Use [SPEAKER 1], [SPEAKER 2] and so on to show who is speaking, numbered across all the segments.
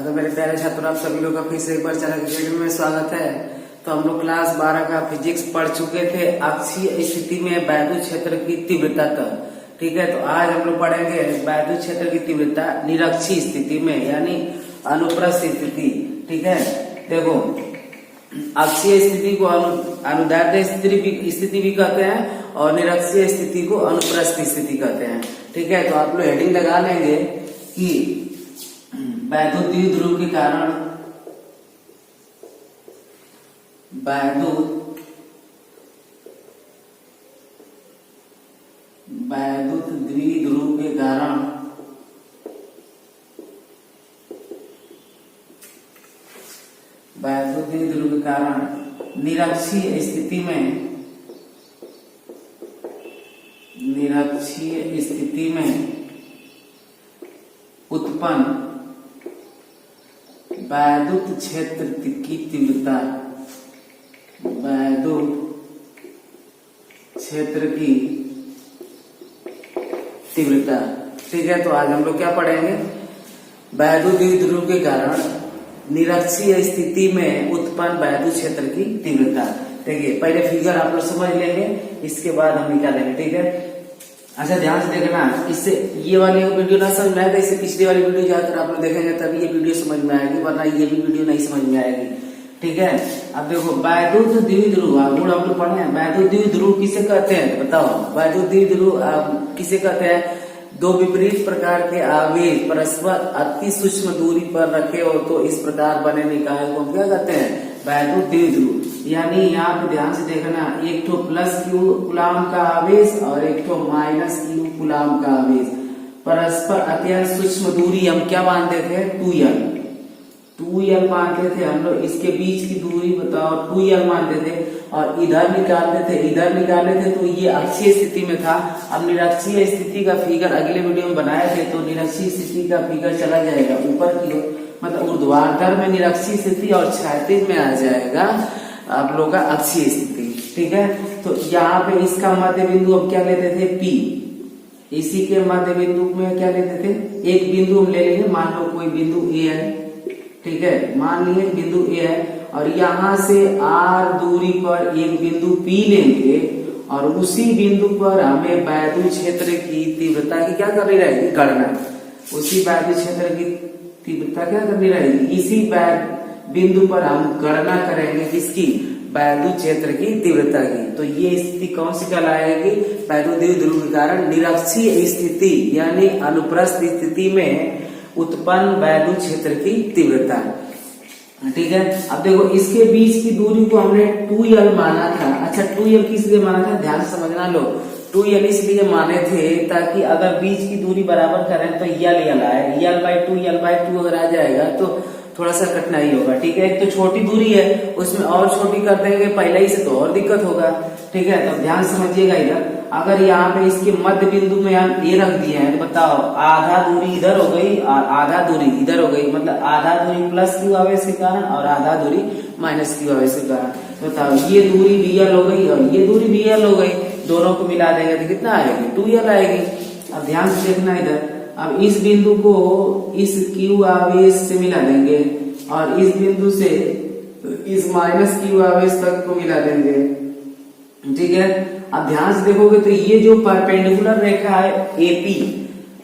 [SPEAKER 1] तो मेरे प्यारे छात्रों, आप सभी लोग का फिर से एक बार चाणक्य अकेडमी में स्वागत है। तो हम लोग क्लास 12 का फिजिक्स पढ़ चुके थे, अक्षीय स्थिति में वैद्युत क्षेत्र की तीव्रता तक। ठीक है, तो आज हम लोग पढ़ेंगे वैद्युत क्षेत्र की तीव्रता निरक्षीय स्थिति में, यानी अनुप्रस्थ स्थिति। ठीक है, देखो अक्षीय स्थिति को अनुदैर्ध्य स्थिति भी कहते हैं और निरक्षीय स्थिति को अनुप्रस्थ स्थिति कहते हैं। ठीक है, तो आप लोग हेडिंग लगा लेंगे कि वैद्युत द्विध्रुव के कारण वैद्युत द्विध्रुव के कारण निरक्षीय स्थिति में उत्पन्न वैद्युत क्षेत्र की तीव्रता, ठीक है। तो आज हम लोग क्या पढ़ेंगे, वैद्युत द्विध्रुव के कारण निरक्षीय स्थिति में उत्पन्न वैद्युत क्षेत्र की तीव्रता। देखिए पहले फिगर आप लोग समझ लेंगे, इसके बाद हम निकालेंगे। ठीक है, अच्छा ध्यान से देखना, इससे ये वाली वीडियो ना समझ में आएगा, इससे पिछली वाली वीडियो जाकर आप लोग देखेंगे तभी ये वीडियो समझ में आएगी, वरना ये भी वीडियो नहीं समझ में आएगी। ठीक है, अब देखो वैद्युत द्विध्रुव गुण हम लोग पढ़े हैं। वैद्युत द्विध्रुव किसे कहते हैं बताओ? वैद्युत द्विध्रुव किसे कहते हैं? दो विपरीत प्रकार के आवेश परस्पर अति सूक्ष्म दूरी पर रखे हो तो इस प्रकार बने निकाय को क्या कहते हैं? वैद्युत द्विध्रुव। यानी यहाँ पे ध्यान से देखना, एक तो प्लस क्यू कूलाम का आवेश और एक तो माइनस क्यू कूलाम का आवेश परस्पर अत्यंत सूक्ष्म दूरी हम क्या मानते थे? 2L मानते थे हम लोग। इसके बीच की दूरी बताओ 2L मानते थे और इधर निकालते थे तो ये अक्षीय स्थिति में था। अब निरक्षीय स्थिति का फिगर अगले वीडियो में बनाए थे, तो निरक्षीय स्थिति का फिगर चला जाएगा ऊपर की ओर, मतलब ऊर्ध्वाधर में निरक्षीय स्थिति और क्षैतिज में आ जाएगा आप लोग का अक्षीय स्थिति। ठीक है, तो यहाँ पे इसका मध्य बिंदु हम क्या लेते थे? P। इसी के मध्य बिंदु में क्या लेते थे? एक बिंदु हम ले लेंगे, मान लो कोई बिंदु A है। ठीक है, मान लिए बिंदु A है और यहाँ से R दूरी पर एक बिंदु P लेंगे और उसी बिंदु पर हमें वैद्युत क्षेत्र की तीव्रता की क्या करनी रहेगी? गणना। उसी वैद्युत क्षेत्र की तीव्रता क्या करनी रहेगी? इसी बिंदु पर हम गणना करेंगे किसकी? वैद्युत क्षेत्र की तीव्रता की। तो ये स्थिति कौन सी कहलाएगी? वैद्युत द्विध्रुव के कारण निरक्षीय स्थिति यानी अनुप्रस्थ स्थिति में उत्पन्न वैद्युत क्षेत्र की तीव्रता। ठीक है, अब देखो इसके बीच की दूरी को हमने 2L माना था। अच्छा 2L किस लिए माना था? ध्यान से समझना। लो 2L इसलिए माने थे ताकि अगर बीच की दूरी बराबर करें तो L आए, L/2 अगर आ जाएगा तो थोड़ा सा कठिनाई होगा। ठीक है, एक तो छोटी दूरी है, उसमें और छोटी कर देंगे पहले ही से तो और दिक्कत होगा। ठीक है, तो ध्यान समझिएगा इधर, अगर यहाँ पे इसके मध्य बिंदु में हम A रख दिए हैं तो बताओ आधा दूरी इधर हो गई और आधा दूरी इधर हो गई, मतलब आधा दूरी प्लस क्यू आवेश के कारण और आधा दूरी माइनस क्यू आवेश के कारण। तो बताओ ये दूरी BL हो गई और ये दूरी BL हो गई, दोनों को मिला देंगे तो कितना आएगी? 2L आएगी। अब ध्यान से देखना इधर, अब इस बिंदु को इस क्यू आवेश से मिला देंगे और इस बिंदु से इस माइनस क्यू आवेश तक को मिला देंगे। ठीक है, अब ध्यान से देखोगे तो ये जो परपेंडिकुलर रेखा है AP,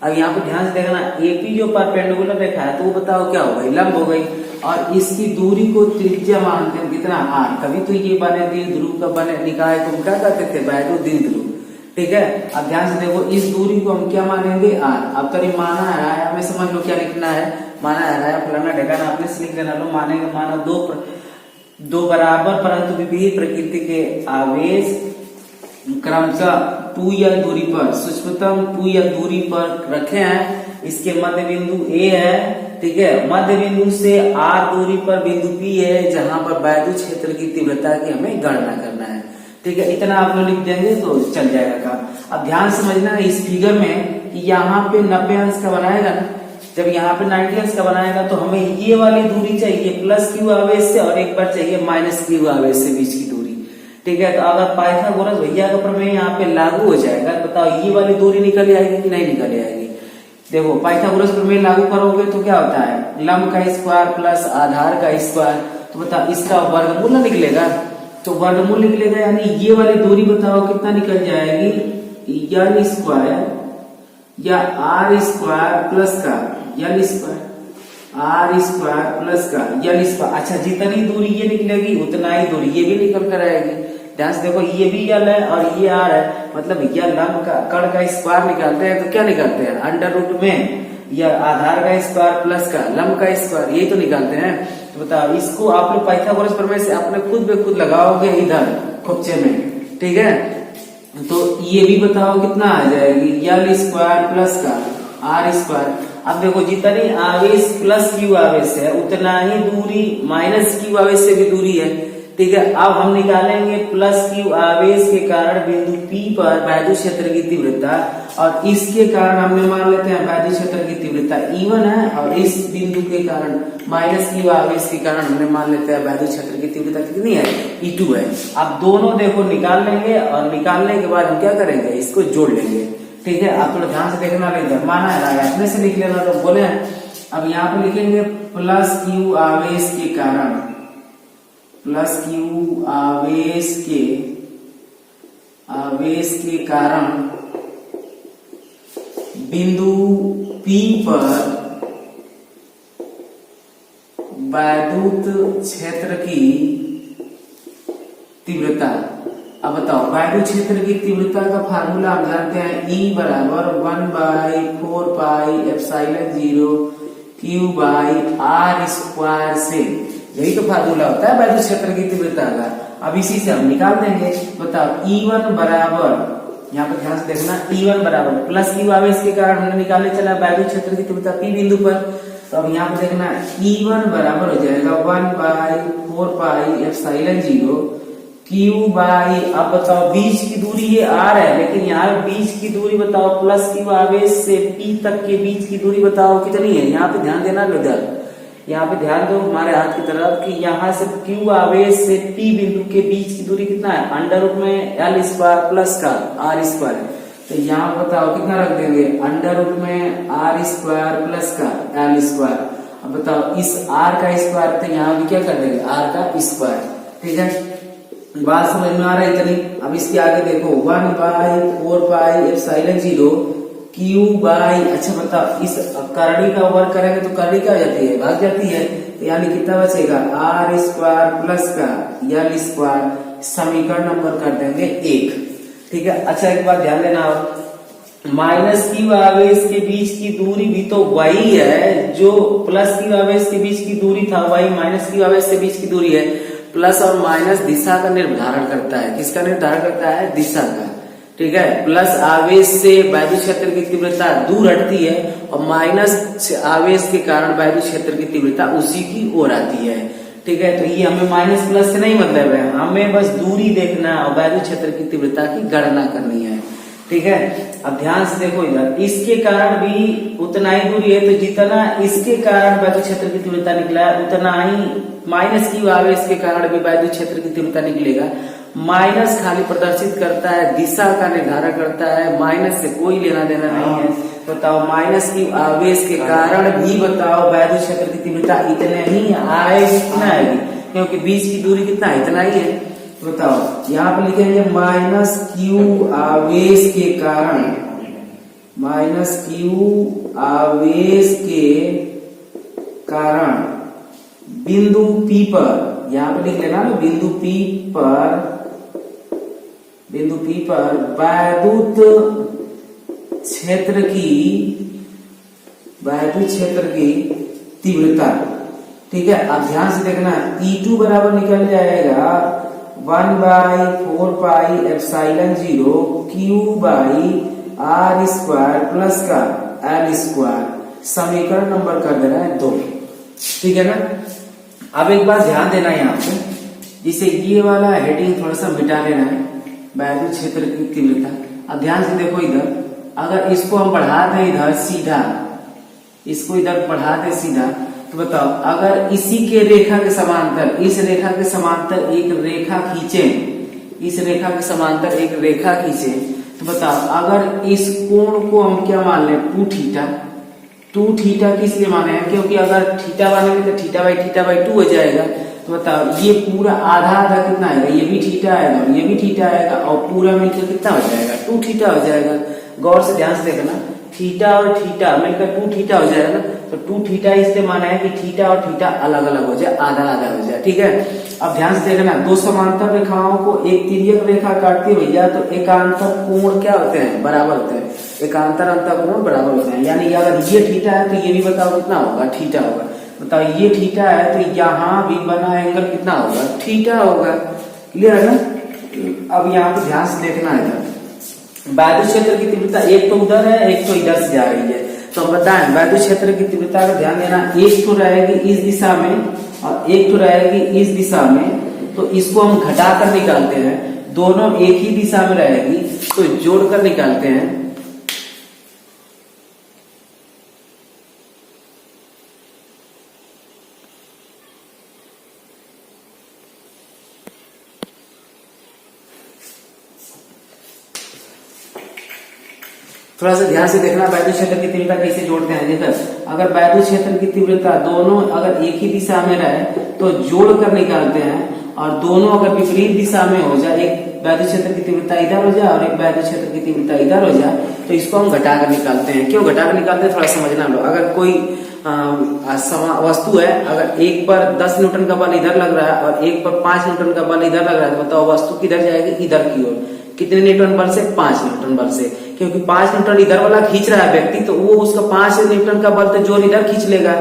[SPEAKER 1] अब यहाँ पे ध्यान से देखना AP जो परपेंडिकुलर रेखा है तो वो बताओ क्या हो गई? लंब हो गई। और इसकी दूरी को त्रिज्या मानते हैं कितना? R। तभी तो ये बने द्विध्रुव का बने निकाय को हम क्या कहते थे? वैद्युत द्विध्रुव। ठीक है, अब ध्यान से देखो इस दूरी को हम क्या मानेंगे? R। अब तो माना है, हमें समझ लो क्या लिखना है। माना है फलाना ढेकाना आपने लिख लेना। लो मानेंगे, माना दो बराबर परंतु विपरीत प्रकृति के आवेश क्रमशः 2L दूरी पर, सूक्ष्मतम 2L दूरी पर रखे हैं। इसके मध्य बिंदु A है। ठीक है, मध्य बिंदु से R दूरी पर बिंदु P है जहां पर वैद्युत क्षेत्र की तीव्रता की हमें गणना करना है। ठीक है, इतना आप लोग लिख देंगे तो चल जाएगा काम। अब ध्यान समझना इस फिगर में कि यहाँ पे 90 अंश का बनाएगा ना, जब यहाँ पे 90 अंश का बनाएगा तो हमें ये वाली दूरी चाहिए प्लस क्यू आवेश से और एक बार चाहिए माइनस क्यू आवेश से बीच की दूरी। ठीक है, तो अगर पाइथागोरस भैया का प्रमेय यहाँ पे लागू हो जाएगा, बताओ ये वाली दूरी निकल आएगी कि नहीं निकल आएगी? देखो पाइथागोरस प्रमेय लागू करोगे तो क्या होता है, लंब का स्क्वायर प्लस आधार का स्क्वायर, तो बताओ इसका वर्गमूल ना निकलेगा, तो वर्गमूल निकलेगा यानी ये वाली दूरी बताओ कितना निकल जाएगी, एल स्क्वायर या आर स्क्वायर प्लस का L square, R square plus का एल स्क्वायर। अच्छा जितनी दूरी ये निकलेगी उतना ही दूरी ये भी निकल कर आएगी। ध्यान से देखो ये भी एल है और ये आर है, मतलब ये लंब का कण का स्क्वायर निकालते हैं तो क्या निकालते हैं, अंडर रूट में या आधार का स्क्वायर प्लस का लंब का स्क्वायर, यही तो निकालते हैं। तो बताओ इसको आप लोग पाइथागोरस प्रमेय से अपने खुद बे खुद लगाओगे इधर खोपचे में, ठीक है। तो ये भी बताओ कितना आ जाएगी, एल स्क्वायर प्लस का आर स्क्वायर। अब देखो जितनी आवेश प्लस क्यू आवेश है उतना ही दूरी माइनस क्यू आवेश से भी दूरी है, ठीक है। अब हम निकालेंगे प्लस क्यू आवेश के कारण बिंदु P पर वैद्युत क्षेत्र की तीव्रता, और इसके कारण हमने मान लेते हैं वैद्युत क्षेत्र की तीव्रता E1 है, और इस बिंदु के कारण माइनस क्यू आवेश के कारण हमने मान लेते हैं वैद्युत क्षेत्र की तीव्रता कितनी है, E2 है। अब दोनों देखो निकाल लेंगे और निकालने के बाद हम क्या करेंगे, इसको जोड़ लेंगे, ठीक है। आप थोड़ा ध्यान से देखना, लेंगे माना है अपने से लिख लेना, तो बोले अब यहाँ पे लिखेंगे प्लस क्यू आवेश के कारण, प्लस क्यू आवेश के कारण बिंदु P पर वैद्युत क्षेत्र की तीव्रता। अब बताओ वैद्युत क्षेत्र की तीव्रता का फार्मूला हम जानते हैं, E बराबर 1/4 pi epsilon 0 Q by R square से, यही तो फार्मूला होता है वैद्युत क्षेत्र की तीव्रता का। अब इसी से हम निकाल देंगे। बताओ E1 बराबर, यहाँ पे ध्यान से देखना, E1 बराबर प्लस क्यू आवेश के कारण हमने निकाले चला वैद्युत क्षेत्र की तीव्रता P बिंदु पर, तो अब यहाँ पे देखना E1 बराबर हो जाएगा 1/4 पाई एप्सिलॉन 0 Q बाई, अब बताओ बीच की दूरी ये R है, लेकिन यहाँ बीच की दूरी बताओ प्लस क्यू आवेश से P तक के बीच की दूरी बताओ कितनी है, यहाँ पे ध्यान देना बेटा, यहाँ पे ध्यान दो हमारे हाथ की तरफ कि यहाँ से Q आवेश से P बिंदु के बीच की दूरी कितना है, अंडर रूट में एल स्क्वायर प्लस का आर स्क्वायर, तो यहाँ बताओ कितना रख देंगे, अंडर रूट में आर स्क्वायर प्लस का एल स्क्वायर। अब बताओ इस आर का स्क्वायर, तो यहाँ भी क्या कर देंगे आर का स्क्वायर, ठीक है। बात समझ में आ रहा है इतनी। अब इसके आगे देखो 1/4 पाई एप्सिलॉन 0 Q बाई, अच्छा बताओ इस करणी का वर्ग करेंगे तो करणी क्या हो जाती है, भाग जाती है, तो यानी कितना बचेगा आर स्क्वायर प्लस का एल स्क्वायर, समीकरण नंबर कर देंगे 1, ठीक है। अच्छा एक बात ध्यान देना, माइनस क्यू आवेश के बीच की दूरी भी तो वही है जो प्लस क्यू आवेश के बीच की दूरी था, वही माइनस क्यू आवेश से बीच की दूरी है। प्लस और माइनस दिशा का निर्धारण करता है, किसका निर्धारण करता है, दिशा का, ठीक है। प्लस आवेश से वैद्युत क्षेत्र की तीव्रता दूर हटती है और माइनस आवेश के कारण वैद्युत क्षेत्र की तीव्रता उसी की ओर आती है, ठीक है। तो ये हमें माइनस प्लस से नहीं मतलब है, हमें बस दूरी देखना और वैद्युत क्षेत्र की तीव्रता की गणना करनी है, ठीक है। अब ध्यान से देखो इधर, इसके कारण भी उतना ही दूरी है, तो जितना इसके कारण वैद्युत क्षेत्र की तीव्रता निकला है उतना ही माइनस की आवेश के कारण भी वैद्युत क्षेत्र की तीव्रता निकलेगा। माइनस खाली प्रदर्शित करता है, दिशा का निर्धारण करता है, माइनस से कोई लेना देना नहीं है। बताओ माइनस की आवेश के कारण भी बताओ वैद्युत क्षेत्र की तीव्रता इतने ही आएगी, कितना आएगी, क्योंकि बीच की दूरी कितना इतना ही है। तो बताओ यहाँ पे लिखेंगे माइनस क्यू आवेश के कारण, माइनस क्यू आवेश के कारण बिंदु P पर, यहाँ पे लिख लेना बिंदु P पर, बिंदु P पर वैद्युत क्षेत्र की तीव्रता, ठीक है। अब ध्यान से देखना E2 बराबर निकल जाएगा 1/4 pi epsilon 0 Q by R square plus का एल स्क्वायर, समीकरण नंबर कर देना है 2, ठीक है ना। अब एक बात ध्यान देना यहाँ पे, जिसे ये वाला हेडिंग थोड़ा सा मिटा लेना है, वैद्युत क्षेत्र की तीव्रता। अब ध्यान से देखो इधर, अगर इसको हम बढ़ा दें इधर सीधा, इसको इधर बढ़ा दें सीधा, तो बताओ अगर इसी के रेखा के समांतर, इस रेखा के समांतर एक रेखा खींचे, इस रेखा के समांतर एक रेखा खींचे, तो बताओ अगर इस कोण को हम क्या मान लें 2 थीटा, टू थीटा किस लिए माने हैं, क्योंकि अगर थीटा मानेंगे तो थीटा बाई टू हो जाएगा। तो बताओ ये पूरा आधा आधा कितना आएगा, ये भी थीटा आएगा और ये भी थीटा आएगा और पूरा मिलकर कितना हो जाएगा, टू थीटा हो जाएगा। गौर से ध्यान से देखना, थीटा और थीटा मिलकर टू थीटा हो जाएगा ना। तो टू थीटा इसलिए माना है कि थीटा और थीटा अलग अलग हो जाए, आधा आधा हो जाए, ठीक है। अब ध्यान से देखना, दो समांतर रेखाओं को एक तिर्यक रेखा काटती है भैया, तो एकांतर कोण क्या होते हैं, बराबर होते हैं। एकांतर अंतःकोण बराबर होते हैं, यानी अगर ये थीटा है तो ये भी बताओ कितना होगा, थीटा होगा। बताओ ये थीटा है तो यहाँ भी बना एंगल कितना होगा, थीटा होगा। क्लियर है ना। अब यहाँ पे ध्यान से देखना है, वैद्युत क्षेत्र की तीव्रता एक तो उधर है, एक तो इधर से जा रही है। तो हम बताएं वैद्युत क्षेत्र की तीव्रता का ध्यान देना, एक तो रहेगी इस दिशा में और एक तो रहेगी इस दिशा में। तो इसको हम घटा कर निकालते हैं, दोनों एक ही दिशा में रहेगी तो जोड़कर निकालते हैं। थोड़ा सा ध्यान से देखना, वैद्युत क्षेत्र की तीव्रता कैसे जोड़ते हैं। देखो अगर वैद्युत क्षेत्र की तीव्रता दोनों अगर एक ही दिशा में रहे तो जोड़ कर निकालते हैं, और दोनों अगर विपरीत दिशा में हो जाए, एक वैद्युत क्षेत्र की तीव्रता इधर हो जाए और एक वैद्युत क्षेत्र की तीव्रता इधर हो जाए, तो इसको हम घटा कर निकालते हैं। क्यों घटा कर निकालते हैं, थोड़ा समझना लो। अगर कोई वस्तु है, अगर एक पर 10 न्यूटन का बल इधर लग रहा है और एक पर 5 न्यूटन का बल इधर लग रहा है, तो बताओ वस्तु किधर जाएगी, इधर की ओर। कितने न्यूटन बल से, 5 न्यूटन बल से, क्योंकि 5 न्यूटन इधर वाला खींच रहा है व्यक्ति, तो वो उसका 5 न्यूटन का बल तो जोर इधर खींच लेगा,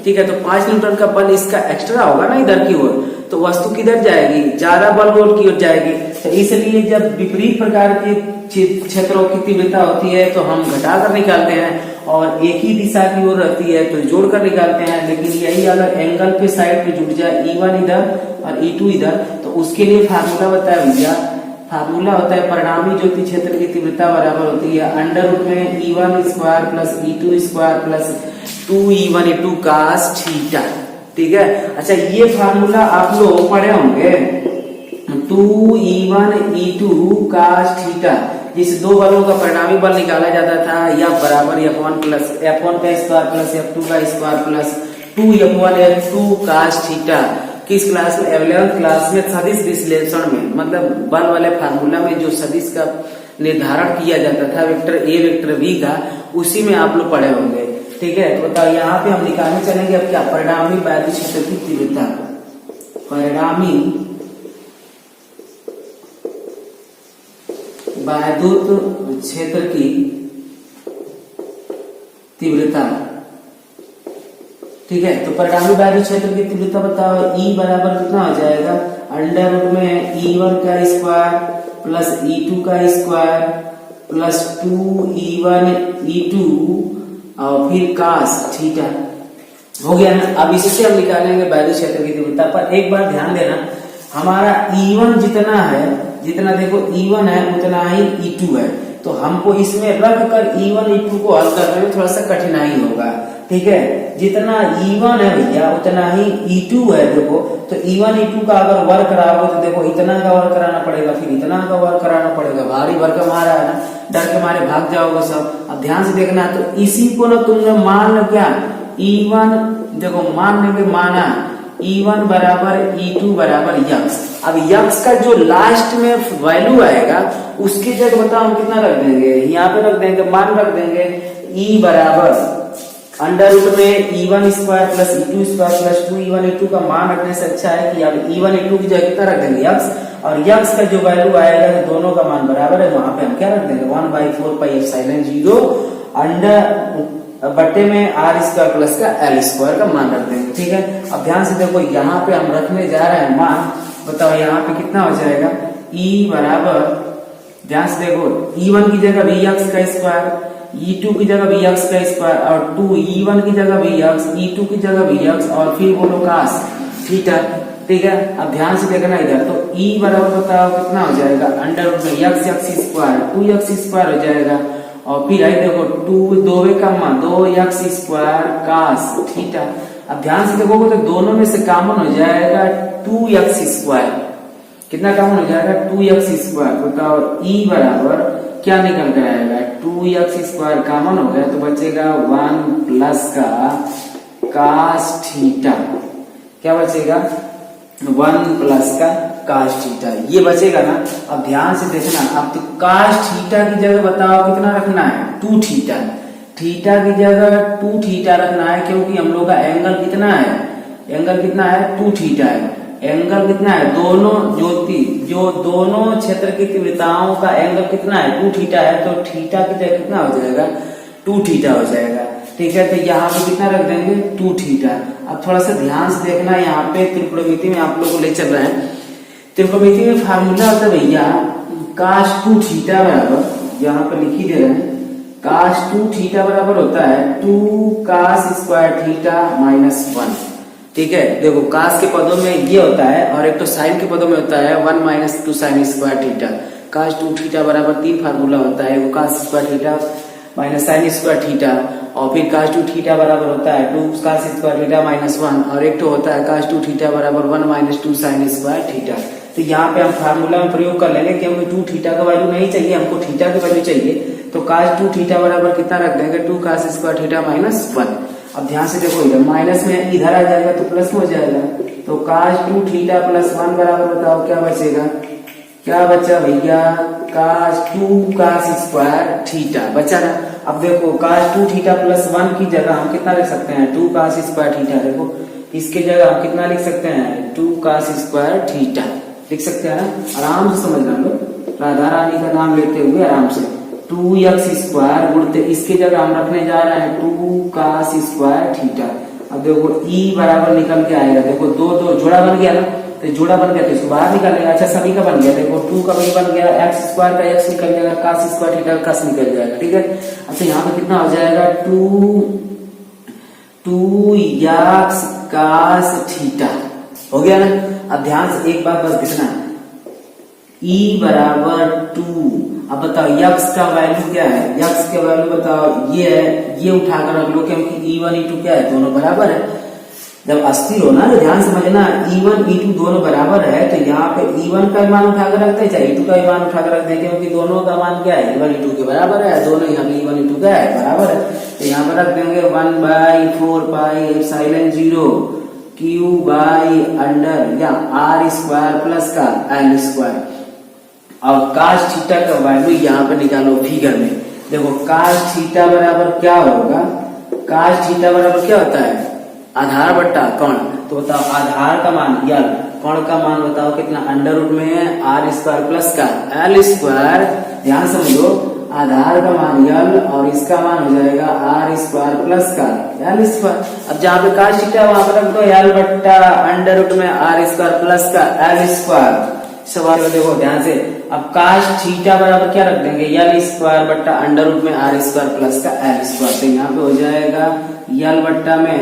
[SPEAKER 1] ठीक है। तो 5 न्यूटन का बल इसका एक्स्ट्रा होगा ना इधर की ओर, तो वस्तु किधर जाएगी, ज्यादा बल रोल की ओर जाएगी। तो इसलिए जब विपरीत प्रकार के क्षेत्रों की तीव्रता होती है तो हम घटा कर निकालते हैं, और एक ही दिशा की ओर रहती है तो जोड़ कर निकालते हैं। लेकिन यही अगर एंगल पे साइड पे जुड़ जाए, E1 इधर और E2 इधर, तो उसके लिए फार्मूला बताया भैया। फार्मूला होता है परिणामी ज्योति क्षेत्र की तीव्रता बराबर होती है अंडर रूट में E1 square plus E2 square plus 2E1 E2 cos theta, ठीक है। अच्छा ये फार्मूला आप लोग पढ़े होंगे, 2E1 E2 cos थीटा, जिस दो बलों का परिणामी बल निकाला जाता था, या बराबर F1 का स्क्वायर प्लस F2 का square plus 2F1 F2 cos theta. किस क्लास में, 11th क्लास में सदिश विश्लेषण में, मतलब बल वाले फार्मूला में जो सदिश का निर्धारण किया जाता था वेक्टर ए वेक्टर बी का, उसी में आप लोग पढ़े होंगे, ठीक है। तो बताओ यहाँ पे हम निकालने चलेंगे अब क्या, परिणामी वैद्युत क्षेत्र की तीव्रता। परिणामी वैद्युत क्षेत्र की तीव्रता, ठीक है। तो परिणामी वैद्युत क्षेत्र की तीव्रता बताओ, E बराबर कितना हो जाएगा, अंडर रूट में E1 का स्क्वायर प्लस E2 का स्क्वायर प्लस 2E1 E2 और फिर cos थीटा। हो गया ना। अब इससे हम निकालेंगे वैद्युत क्षेत्र की तीव्रता। पर एक बार ध्यान देना, हमारा E1 जितना है, जितना देखो E1 है उतना ही E2 है, तो हमको इसमें रख कर E1 E2 को हल करने में थोड़ा सा कठिनाई होगा, ठीक है। जितना E1 है भैया उतना ही E2 है। देखो तो E1 E2 का अगर वर्क कराओगे तो देखो इतना का वर्क कराना पड़ेगा, फिर इतना का वर्क कराना पड़ेगा, भारी वर्क हमारा है ना, डर के मारे भाग जाओगे सब। अब ध्यान से देखना, तो इसी को ना तुमने मान लो क्या, E1 देखो मान लेंगे, माना E1 बराबर E2 बराबर यक्स। अब यक्स का जो लास्ट में वैल्यू आएगा उसकी जगह बताओ हम कितना रख देंगे, यहाँ पे रख देंगे, मान रख देंगे E बराबर अंडर रूट में E1 square plus E2 square plus 2E1 E2 का मान रखने से अच्छा है कि अब E1 E2 की जगह कितना रख देंगे, यक्स, और यक्स का जो वैल्यू आएगा तो दोनों का मान बराबर है, वहां पे हम क्या रख देंगे, 1/4 पाई एप्सिलॉन 0 अंडर बट्टे में R स्क्वायर प्लस का L स्क्वायर का मान रख देंगे, ठीक है। अब ध्यान से देखो यहाँ पे हम रखने जा रहे हैं मान, बताओ यहाँ पे कितना हो जाएगा, E बराबर, ध्यान से देखो E1 की जगह भी यक्स का स्क्वायर, E2 की जगह भी यक्स का स्क्वायर और 2E1 की जगह भी यक्स, E2 की जगह भी यक्स और फिर बोलो cos थीटा, ठीक है। अब ध्यान से देखना इधर, तो E बराबर बताओ कितना हो जाएगा, अंडर रूट में x x square 2x square हो जाएगा, और फिर आई देखो 2 दोवे का मान 2x स्क्वायर cos थीटा। अब ध्यान से देखोगे तो दोनों में से कॉमन हो जाएगा 2x स्क्वायर, कितना कॉमन हो जाएगा, 2x स्क्वायर। बताओ E बराबर क्या निकल कर आएगा, 2x² कॉमन हो गया तो बचेगा 1 प्लस का cos थीटा। क्या बचेगा? 1 प्लस का cos थीटा, ये बचेगा ना। अब ध्यान से देखना, अब तो cos थीटा की जगह बताओ कितना रखना है? 2 थीटा। थीटा की जगह 2 थीटा रखना है क्योंकि हम लोग का एंगल कितना है? एंगल कितना है? 2 थीटा है। एंगल कितना है? जो दोनों क्षेत्र की तीव्रताओं का एंगल कितना है? 2 थीटा है, तो थीटा की जगह कितना हो जाएगा? 2 थीटा हो जाएगा। ठीक है, तो यहाँ पे कितना रख देंगे? 2 थीटा। अब थोड़ा सा ध्यान से देखना, यहाँ पे त्रिकोणमिति में आप लोग को ले चल रहे हैं। त्रिकोणमिति में फार्मूला होता है भैया cos 2 थीटा बराबर, यहाँ पे लिख ही दे रहे हैं, cos 2 थीटा बराबर होता है 2 cos स्क्वायर थीटा माइनस 1। ठीक है, देखो cos के पदों में ये होता है और एक तो sin के पदों में होता है 1 minus 2 sin square theta. cos 2 theta बराबर 3 फार्मूला होता है, वो cos square theta minus sin square theta, और फिर cos 2 थीटा बराबर होता है 2 cos स्क्वायर थीटा माइनस 1, और एक तो होता है cos 2 थीटा बराबर 1 माइनस 2 sin स्क्वायर थीटा। तो यहाँ पे हम फार्मूला में प्रयोग कर लेंगे क्योंकि 2 थीटा का वैल्यू नहीं चाहिए, हमको थीटा की वैल्यू चाहिए। तो cos 2 थीटा बराबर कितना रख देंगे? 2 cos स्क्वायर थीटा माइनस 1। अब ध्यान से देखो, इधर माइनस में इधर आ जाएगा तो प्लस में हो जाएगा, तो cos 2 थीटा प्लस 1 बराबर बताओ क्या बचेगा? क्या बचा भैया? cos 2 cos स्क्वायर थीटा बचा ना। अब देखो cos 2 थीटा प्लस 1 की जगह हम कितना लिख सकते हैं? 2 cos स्क्वायर थीटा। देखो इसके जगह हम कितना लिख सकते हैं? 2 cos स्क्वायर थीटा लिख सकते हैं। आराम से समझना लो, राधा रानी का नाम लेते हुए आराम से। 2x स्क्वायर गुणते इसके जगह हम रखने जा रहे हैं 2 cos स्क्वायर थीटा। अब देखो e बराबर निकल के आएगा, देखो दो जोड़ा बन गया ना, तो जोड़ा बन गया तो इसको बाहर निकालेगा। अच्छा सभी का बन गया, देखो 2 का भी बन गया, x स्क्वायर का x निकल जाएगा, cos स्क्वायर थीटा का cos निकल जाएगा। ठीक है, अच्छा यहाँ पे कितना हो जाएगा? 2x cos थीटा हो गया ना। अब ध्यान से एक बात बस देखना, e बराबर 2। अब बताओ x का वैल्यू क्या है? x का वैल्यू बताओ, ये है, ये उठाकर रख लो क्योंकि e1 e2 क्या है? दोनों बराबर है। जब अस्थिर हो ना तो ध्यान समझना, e1 e2 दोनों बराबर है, तो यहाँ पे e1 का मान उठाकर रखते हैं, चाहे e2 का मान उठाकर रखते हैं, क्योंकि दोनों का मान क्या है? e1 e2 के बराबर है, दोनों यहाँ पे e1 e2 क्या है? बराबर है। तो यहाँ पर रख देंगे 1/4 pi epsilon 0 q by under या r स्क्वायर प्लस का l स्क्वायर। और cos थीटा का वैल्यू यहाँ पे निकालो फिगर में। देखो cos थीटा बराबर क्या होगा? cos थीटा बराबर क्या होता है? आधार बट्टा कर्ण। तो बताओ आधार का मान यल, कर्ण का मान बताओ कितना? अंडर रूट में r स्क्वायर प्लस का l स्क्वायर। ध्यान समझो, आधार का मान यल और इसका मान हो जाएगा r स्क्वायर प्लस का l स्क्वायर। अब जहाँ पे cos थीटा वहां पर रख दो l बट्टा अंडर रूट में r स्क्वायर प्लस का l स्क्वायर। सवाल को देखो ध्यान से, अब cos थीटा बराबर क्या रख देंगे? l स्क्वायर बट्टा अंडर रूट में r स्क्वायर प्लस का l स्क्वायर। तो यहाँ पे हो जाएगा l बट्टा में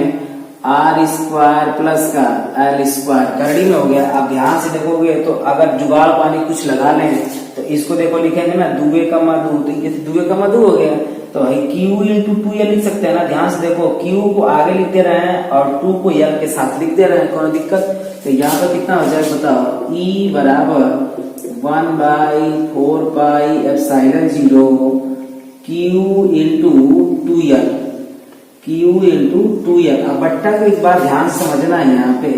[SPEAKER 1] r स्क्वायर प्लस का l स्क्वायर, करड़ी में हो गया। अब ध्यान से देखोगे तो अगर जुगाड़ पानी कुछ लगा लें तो इसको देखो लिखेंगे ना, दुबे का मधु, तो ये दुबे का मधु हो गया, तो q इंटू 2l लिख सकते हैं ना। ध्यान से देखो, q को आगे लिख दे रहे हैं और 2 को l के साथ लिख दे रहे हैं, कोई दिक्कत? तो यहाँ पर कितना हो जाएगा बताओ? e बराबर 1/4 pi epsilon 0 q into 2l, q into 2l। अब बट्टा को एक बार ध्यान से समझना है यहाँ पे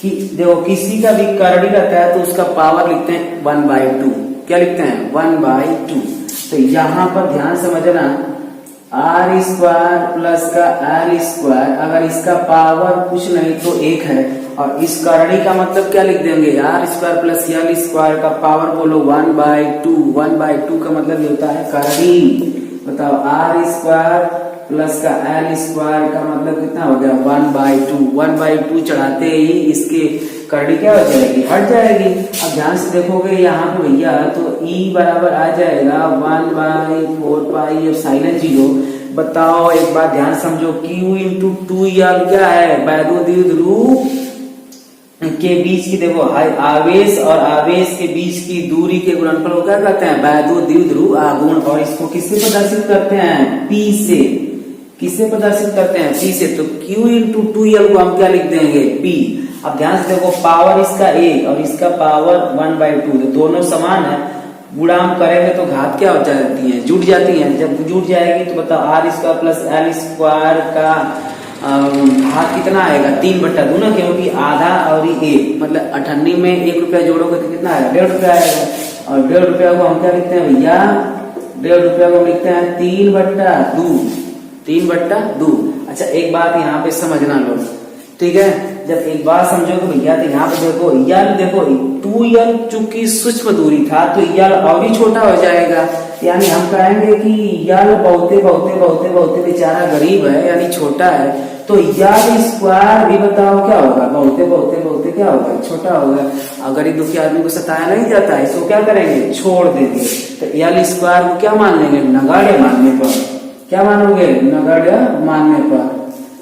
[SPEAKER 1] कि देखो किसी का भी करड़ी रहता है तो उसका पावर लिखते हैं 1/2। क्या लिखते हैं? 1/2। तो यहाँ पर ध्यान समझना, r स्क्वायर प्लस का l स्क्वायर, अगर इसका पावर कुछ नहीं तो 1 है, और इस करड़ी का मतलब क्या लिख देंगे? r square plus l square का पावर बोलो 1/2। 1/2 का मतलब ये होता है करड़ी। बताओ r स्क्वायर प्लस का l स्क्वायर का मतलब कितना हो गया? 1/2। 1/2 चढ़ाते ही इसके करड़ी क्या हो जाएगी? हट जाएगी। अब ध्यान से देखोगे यहाँ पे भैया, तो e बराबर आ जाएगा 1/4 पाई एप्सिलॉन 0। बताओ एक बात ध्यान समझो, q इंटू 2l क्या है? वैद्युत ध्रुव के बीच की, देखो आवेश और आवेश के बीच की दूरी के गुणनफल को क्या कहते हैं? वैद्युत ध्रुव आघूर्ण। और इसको किससे प्रदर्शित करते हैं? p से। किससे प्रदर्शित करते हैं? p से। तो q इंटू 2l को हम क्या लिख देंगे? p। अब ध्यान से देखो, पावर इसका 1 और इसका पावर 1/2, तो दोनों समान है। गुणाम करेंगे तो घात क्या हो जाती है, जुट जाती है। जब जुट जाएगी तो बताओ R square plus L square का घात कितना आएगा, 3/2 ना, क्योंकि आधा और 1 मतलब 98 में 1 रुपया जोड़ोगे तो कितना आएगा, 1.5 रुपया आएगा। और 1.5 रुपया को हम क्या लिखते हैं भैया, 1.5 रुपया को लिखते हैं 3/2, 3/2। अच्छा एक बात यहाँ पे समझना लो, ठीक है। जब एक बात समझोगे भैया तो यहाँ पे देखो यल, देखो 2l चूंकि सूक्ष्म दूरी था तो यल और ही छोटा हो जाएगा, यानी हम कहेंगे कि यल बहुते बहुते बहुते बहुते बेचारा गरीब है यानी छोटा है, तो यल स्क्वायर भी बताओ क्या होगा, बहुते बहुते बहुते क्या होगा, छोटा होगा। अगर गरीब दुखी आदमी को सताया नहीं जाता है, इसको क्या करेंगे, छोड़ देंगे। तो यल स्क्वायर को क्या मान लेंगे, नगण्य मानने पर। क्या मानोगे, नगण्य मानने पर।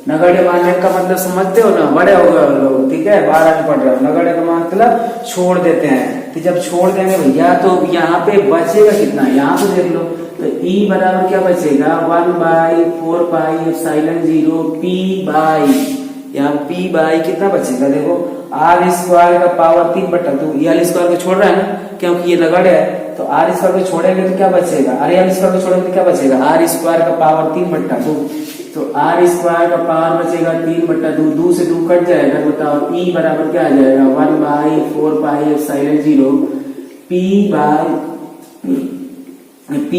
[SPEAKER 1] नगण्य मानने का मतलब समझते हो ना, बड़े हो गए लोग, ठीक है, 12 में पढ़ रहे हो। नगण्य का मतलब छोड़ देते हैं। तो जब छोड़ देंगे भैया तो यहाँ पे बचेगा कितना, यहाँ पे देख लो तो E बराबर क्या बचेगा, 1/4πε0 P बाई, यहाँ P बाई कितना बचेगा, देखो आर स्क्वायर का पावर 3/2, यल स्क्वायर को छोड़ रहा है ना क्योंकि ये नगण्य है, तो आर स्क्वायर को छोड़ेंगे तो क्या बचेगा, अरे यल स्क्वायर को छोड़ेंगे तो क्या बचेगा, आर स्क्वायर का पावर 3/2, तो आर स्क्वायर का पावर बचेगा 3/2, 2 से 2 कट जाएगा, बताओ E बराबर क्या आ जाएगा, 1/4πε0 P बाई P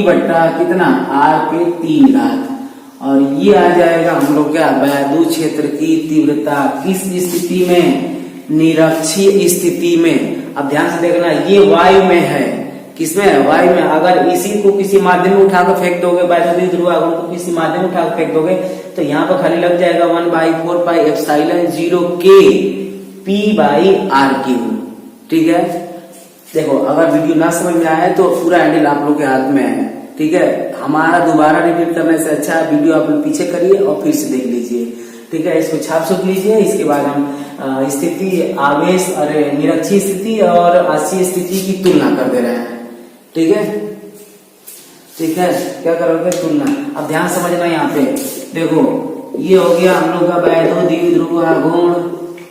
[SPEAKER 1] बट्टा कितना, R के 3 घात। और ये आ जाएगा हम लोग क्या, वैद्युत क्षेत्र की तीव्रता किस स्थिति में, निरक्षीय स्थिति में। अब ध्यान से देखना, ये वायु में है, किसमें है, वायु में। अगर इसी को किसी माध्यम में उठाकर फेंक दोगे, वैद्युत ध्रुव आघूर्ण को किसी माध्यम में उठाकर फेंक दोगे तो यहाँ पर खाली लग जाएगा 1/4πε0 K P/R3, ठीक है। देखो अगर वीडियो ना समझ में आए तो पूरा हैंडल आप लोग के हाथ में है, ठीक है। हमारा दोबारा रिपीट करने से अच्छा वीडियो आप लोग पीछे करिए और फिर से देख लीजिए, ठीक है। इसको छाप छुप लीजिए, इसके बाद हम स्थिति आवेश और निरक्षीय स्थिति और अक्षीय स्थिति की तुलना कर दे रहे हैं, ठीक है, ठीक है। क्या करोगे, तुलना। अब ध्यान समझना, यहाँ पे देखो ये हो गया हम लोग का वैद्युत द्विध्रुव आघूर्ण,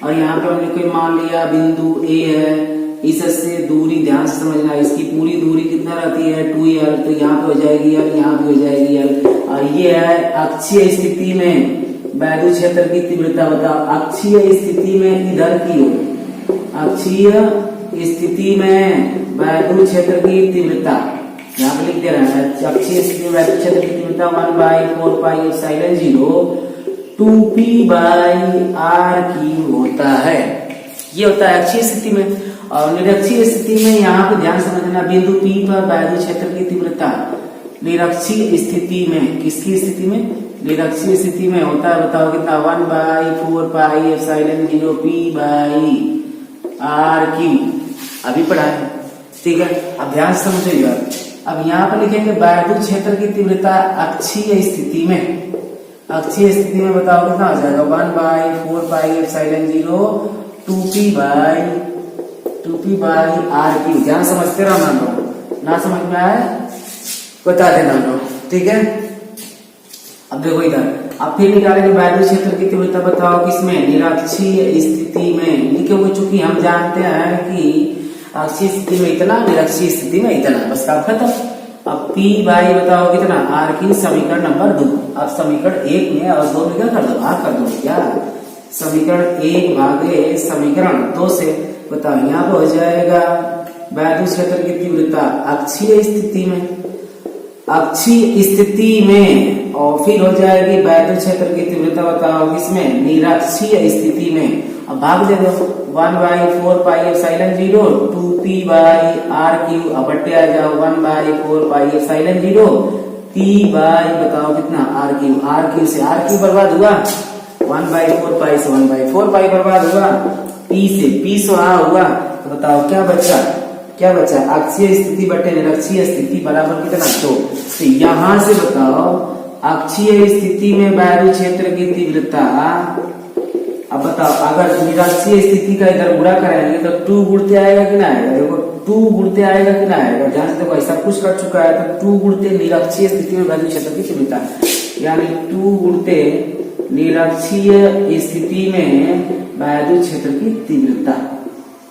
[SPEAKER 1] और यहाँ पे हमने कोई मान लिया बिंदु ए है, इससे दूरी ध्यान से समझना, इसकी पूरी दूरी कितना रहती है 2l, तो यहाँ पे हो जाएगी l, यहाँ पे हो जाएगी l। और ये है अक्षीय स्थिति में वैद्युत क्षेत्र की तीव्रता, बताओ अक्षीय स्थिति में इधर की हो, अक्षीय स्थिति में वैद्युत क्षेत्र की तीव्रता यहाँ पे लिख दे रहा है, अक्षीय स्थिति में वैद्युत क्षेत्र की तीव्रता 1/4πε0 2P/R3 होता है, ये होता है अक्षीय स्थिति में। और निरक्षीय स्थिति में यहाँ पे ध्यान समझना, बिंदु P पर वैद्युत क्षेत्र की तीव्रता निरक्षीय स्थिति में, किसकी स्थिति में, निरक्षीय स्थिति में होता है, बताओ कितना, 1/4πε0 P/R3, अभी पढ़ा है, ठीक है। अब ध्यान से समझिएगा, अब यहाँ पर लिखेंगे वैद्युत क्षेत्र की तीव्रता अक्षीय स्थिति में, अक्षीय स्थिति में बताओ कितना हो जाएगा, 1/4πε0 2P/R3। ध्यान समझते रहना लोग, ना समझ में आए बता देना लोग, ठीक है। अब देखो इधर, अब फिर निकालेंगे वैद्युत क्षेत्र की तीव्रता, बताओ किसमें, निरक्षीय स्थिति में। लिखोगे चूंकि हम जानते हैं कि अक्षीय स्थिति में इतना, निरक्षीय स्थिति में इतना, बस काम खत्म। अब P बाई बताओ कितना, R की समीकरण नंबर 2। अब समीकरण 1 में और 2 में क्या कर दो, भाग कर दो क्या, समीकरण 1 भागे समीकरण 2 से, बताओ यहाँ पे हो जाएगा वैद्युत क्षेत्र की तीव्रता अक्षीय स्थिति में, अक्षीय स्थिति में, और फिर हो जाएगी वैद्युत क्षेत्र की तीव्रता बताओ किसमें, निरक्षीय स्थिति में। अब भाग दे दो, 1/4πε0 2P/R3, अब बट्टे आ जाओ 1/4πε0 P बाई बताओ कितना, R3 से R3 बर्बाद हुआ, 1/4π से 1/4π बर्बाद हुआ, P से P वहां हुआ, तो बताओ क्या बचा, क्या बचा, अक्षीय स्थिति बटे निरक्षीय स्थिति बराबर कितना, तो यहां से बताओ अक्षीय स्थिति में वैद्युत क्षेत्र की तीव्रता। अब बताओ अगर निरक्षीय स्थिति का इधर गुणा कराएंगे तो 2 गुणते आएगा कि ना आएगा, देखो 2 गुणते आएगा कि ना आएगा, ध्यान से देखो ऐसा कुछ कर चुका है, तो 2 गुणते निरक्षीय स्थिति में वैद्युत क्षेत्र की तीव्रता, यानी 2 गुणते निरक्षीय स्थिति में वैद्युत क्षेत्र की तीव्रता,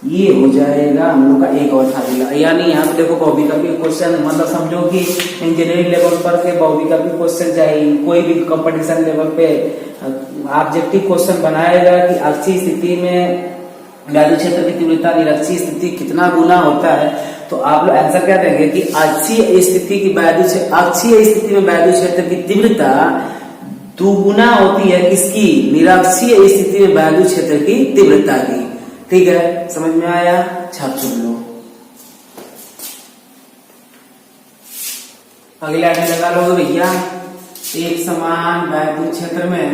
[SPEAKER 1] ये हो जाएगा हम लोग का एक और फार्मूला। यानी यहाँ पे देखो बहुवी का भी क्वेश्चन, मतलब समझो कि इंजीनियरिंग लेवल पर के बहुवी का भी क्वेश्चन चाहिए, कोई भी कंपटीशन लेवल पे ऑब्जेक्टिव क्वेश्चन बनाएगा कि अक्षीय स्थिति में वैद्युत क्षेत्र की तीव्रता निरक्षीय स्थिति कितना गुना होता है, तो आप लोग आंसर क्या देंगे कि अक्षीय स्थिति की अक्षीय स्थिति में वैद्युत क्षेत्र की तीव्रता दुगुना होती है किसकी, निरक्षीय स्थिति में वैद्युत क्षेत्र की तीव्रता की। ठीक है, समझ में आया, छाप सुन लो। अगले लाइन लगा लोगे भैया, एक समान वैद्युत क्षेत्र में,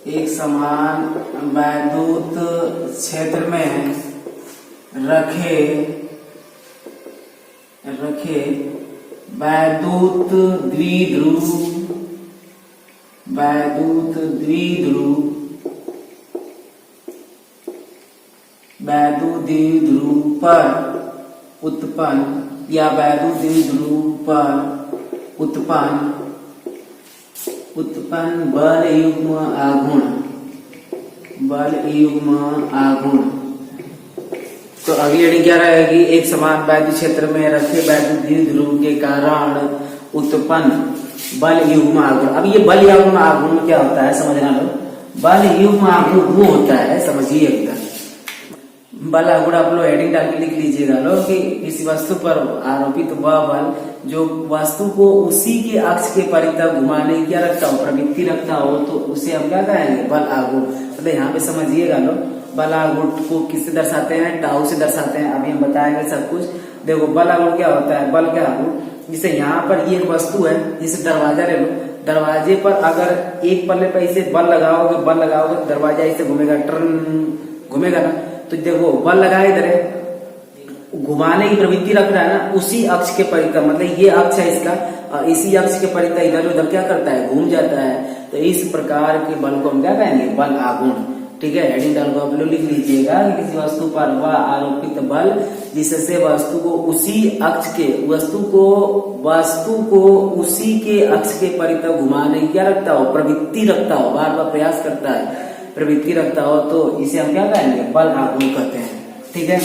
[SPEAKER 1] एक समान वैद्युत क्षेत्र में रखे वैद्युत द्विध्रुव पर उत्पन्न या वैद्युत द्विध्रुव पर उत्पन्न बल युग्म आघूर्ण। तो अगली हेडिंग क्या रहेगी, एक समान वैद्युत क्षेत्र में रखे वैद्युत द्विध्रुव के कारण उत्पन्न बल युग्म आघूर्ण। अब ये बल युग्म आघूर्ण क्या होता है समझना लो। बल युग्म आघूर्ण वो होता है, समझिए एकदम, बल आघूर्ण आप लोग हेडिंग डाल के लिख लीजिएगा लो कि किसी वस्तु पर आरोपित वह बल जो वस्तु को उसी के अक्ष के परितः घुमाने की क्या रखता हो, प्रवृत्ति रखता हो, तो उसे हम क्या कहेंगे, बल आघूर्ण। मतलब यहाँ पे समझिएगा लो, बल आघूर्ण को किससे दर्शाते हैं, टाउ से दर्शाते हैं। अभी हम बताएंगे सब कुछ। देखो बल आघूर्ण क्या होता है, बल क्या आघूर्ण, जैसे यहाँ पर ये एक वस्तु है, जैसे दरवाजा ले लो, दरवाजे पर अगर एक पल्ले पर इसे बल लगाओगे तो दरवाजा इसे घूमेगा, टर्न घूमेगा ना। तो देखो बल लगाए इधर है, घुमाने की प्रवृत्ति रख रहा है ना, उसी अक्ष के परितः, मतलब ये अक्ष है इसका, और इसी अक्ष के परितः इधर उधर क्या करता है, घूम जाता है। तो इस प्रकार के बल को हम क्या कहेंगे, बल आघूर्ण। ठीक है, हेडिंग डाल को आप लोग लिख लीजिएगा कि किसी वस्तु पर वह आरोपित बल जिससे वस्तु को उसी अक्ष के परितः घुमाने की क्या रखता हो, प्रवृत्ति रखता हो, बार बार प्रयास करता है, प्रवृत्ति रखता हो, तो इसे हम क्या कहेंगे, बल आघूर्ण कहते हैं। ठीक है,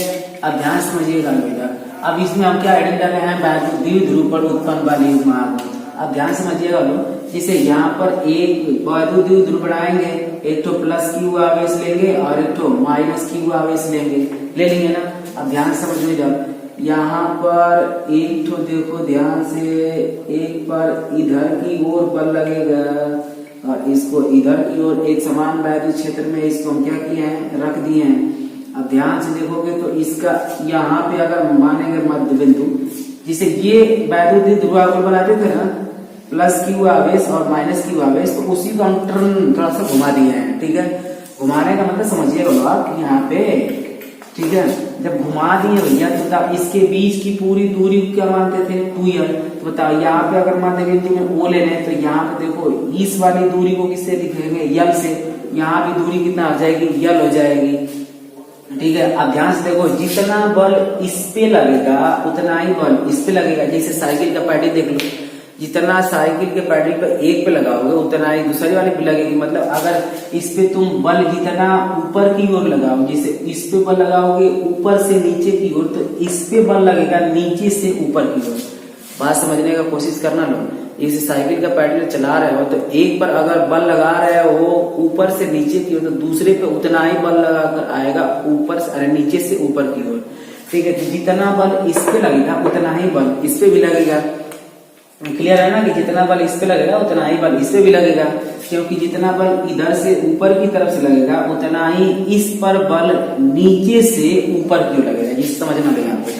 [SPEAKER 1] अब ध्यान समझिएगा बेटा। अब इसमें हम क्या हेडिंग डाले हैं, वैद्युत द्विध्रुव पर उत्पन्न बल युग्म आघूर्ण। अब ध्यान समझिएगा लोग, जैसे यहाँ पर एक वैद्युत द्विध्रुव बनाएंगे, एक तो प्लस क्यू आवेश लेंगे और एक तो माइनस क्यू आवेश ले लेंगे ना। अब ध्यान समझिए, जब यहाँ पर एक तो देखो ध्यान से, एक पर इधर की ओर बल लगेगा और इसको इधर की ओर, एक समान वैद्युत क्षेत्र में इसको हम क्या किए हैं, रख दिए हैं। अब ध्यान से देखोगे तो इसका यहाँ पे अगर मानेंगे मध्य बिंदु, जिसे ये वैद्युत द्विध्रुव बनाते थे ना, प्लस क्यू आवेश और माइनस क्यू आवेश, तो उसी को हम टर्न थोड़ा सा घुमा दिए हैं। ठीक है, घुमाने का मतलब समझिएगा आप यहाँ पे। ठीक है, जब घुमा दिए भैया तो इसके बीच की पूरी दूरी क्या मानते थे, 2l। तो बताओ यहाँ पे अगर मान देंगे ओ ले रहे हैं, तो यहाँ पे देखो इस वाली दूरी को किससे लिखेंगे, यल से। यहाँ भी दूरी कितना आ जाएगी, यल हो जाएगी। ठीक है, अब ध्यान से देखो, जितना बल इस पे लगेगा उतना ही बल इस पे लगेगा। जैसे साइकिल का पैडल देख लो, जितना साइकिल के पैडल पे एक पे लगाओगे उतना ही दूसरी वाले पे लगेगी। मतलब अगर इस पे तुम बल जितना ऊपर की ओर लगाओ, जैसे इस पे बल लगाओगे ऊपर से नीचे की ओर, तो इस पे बल लगेगा नीचे से ऊपर की ओर। बात समझने का कोशिश करना लो। जैसे साइकिल का पैडल चला रहे हो तो एक पर अगर बल लगा रहे हो ऊपर से नीचे की ओर, तो दूसरे पे उतना ही बल लगाकर आएगा ऊपर से, अरे नीचे से ऊपर की ओर। ठीक है, तो जितना बल इस पे लगेगा उतना ही बल इस पे भी लगेगा। क्लियर है ना, कि जितना बल इस पे लगेगा उतना ही बल इस पे भी लगेगा, क्योंकि जितना बल इधर से ऊपर की तरफ से लगेगा उतना ही इस पर बल नीचे से ऊपर की ओर लगेगा। जिस समझना लगे यहाँ पे,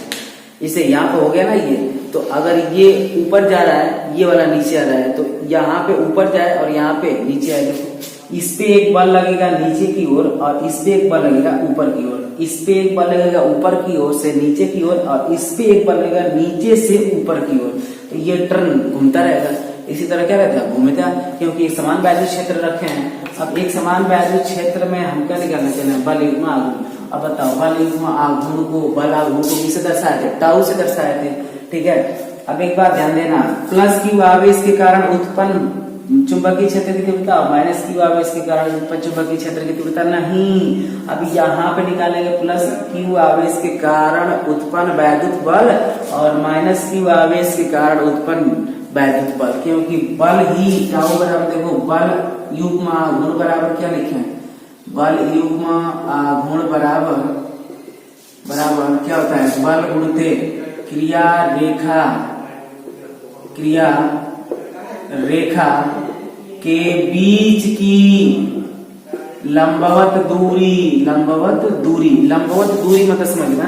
[SPEAKER 1] इसे यहाँ पे हो गया ना ये, तो अगर ये ऊपर जा रहा है, ये वाला नीचे आ रहा है, तो यहाँ पे ऊपर जाए और यहाँ पे नीचे आए। देखो इस पे एक बल लगेगा नीचे की ओर और इस पे एक बल लगेगा ऊपर की ओर। इस पे एक बल लगेगा ऊपर की ओर से नीचे की ओर और इस पे एक बल लगेगा नीचे से ऊपर की ओर। तो ये टर्न घूमता रहेगा। इसी तरह क्या रहता है, घूमता, क्योंकि एक समान वैद्युत क्षेत्र रखे हैं। अब एक समान वैद्युत क्षेत्र में हम क्या निकालना चाहते हैं, बल युग्म आघूर्ण। अब बताओ बल युग्म आघूर्ण को, बल आघूर्ण को किससे दर्शाए थे, टाउ से दर्शाए थे। ठीक है, अब एक बात ध्यान देना, प्लस क्यू आवेश के कारण उत्पन्न चुंबकीय क्षेत्र की तीव्रता माइनस क्यू आवेश के कारण उत्पन्न चुंबकीय क्षेत्र की तीव्रता नहीं। अब यहाँ पे निकालेंगे प्लस क्यू आवेश के कारण उत्पन्न वैद्युत बल और माइनस क्यू आवेश के कारण उत्पन्न वैद्युत बल, क्योंकि बल ही टाउ बराबर देखो बल युग्म आघूर्ण बराबर क्या लिखे हैं, बल युग्म आघूर्ण बराबर क्या होता है, बल गुणित क्रिया रेखा के बीच की लंबवत दूरी मतलब समझना,